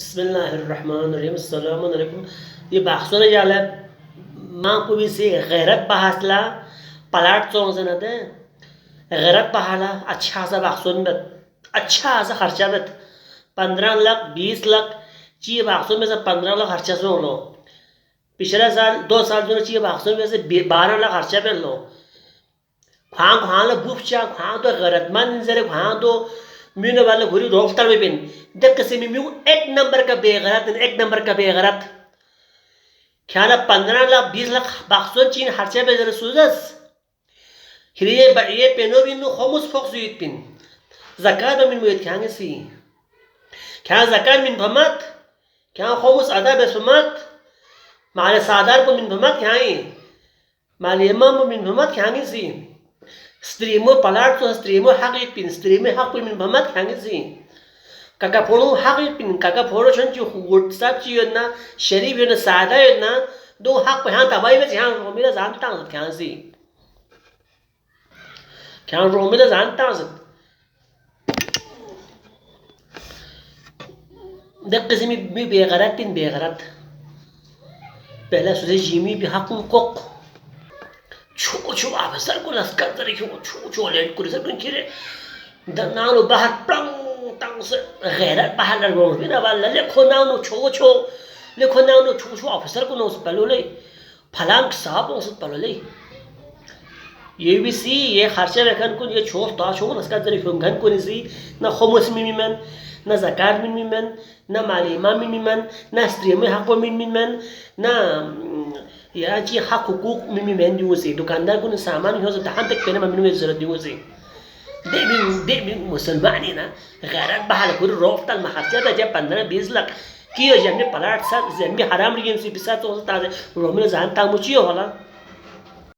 बिस्मिल्लाहिर्रहमानिर्रहीम अस्सलाम वालेकुम. ये बाखसोना याला मां पुबीसी गैरत bahasla palat sonzanade गैरत बहाला अच्छा सा बाखसोन bet अच्छा सा खर्चा bet 15 लाख 20 लाख ची बाखसोन में से 15 लाख खर्चा सो लो. पिछले साल 2 साल जो ची बाखसोन में से 12 लाख खर्चा पे लो. खां खां ला बुफचा खां तो गैरतमंद जरे खां तो मीने वाले घुरी रोफ्तार में बिन देख किसी में म्यू एक नंबर का बेगैरत एक नंबर का बेगैरत ख्याल 15 लाख 20 लाख बाखसोन चीन खर्चा पे जरे सुजस ये पेनो बिन खमुस फोक्स युत pin zakat min muet kyange si kya zakat min phamat kya khomos ada besumat male sadar po min phamat kyae male imam min phamat kyange si streamo palat to streamo haqit pin streamo haq po min phamat kyange si kaka phono haqit pin kaka phono chon chi whatsapp chi yona sharif yona sada yona do haq pa han tabai be han romila zanta kyange si kya romila zanta देख किसी में भी बेगरत तीन बेगरत पहले सुधे Jimmy भी हाकुम Coke छो छो अफसर को लस्कर तरी क्यों छो छो लेट कुछ सब किरे दनालो बाहर प्लंग तंग से गैरत बाहर लग रहा है ना वाला लेखो नाउ छो छो लेखो नाउ छो छो अफसर को नोस पलो ले फलांग साहब नोस पलो ले ये भी सी ये खर्चे रखन को ये छो ता छो लस्कर तरी क्यों घन को नहीं सी ना खमुस मिमिमन na zakat min miman na malima min miman na stream hako min miman na ya ji hak hukuk min miman diusi dukandar kun saman ho sa tahan tek pena min wezara diusi de min musulmani na gharat bahal kur roftal maharcha da jab 15 20 lakh कियो जमने पलाट सा जम्मी हराम Reagan से बिसा तो ताजे रोमिल जान ता मुची होला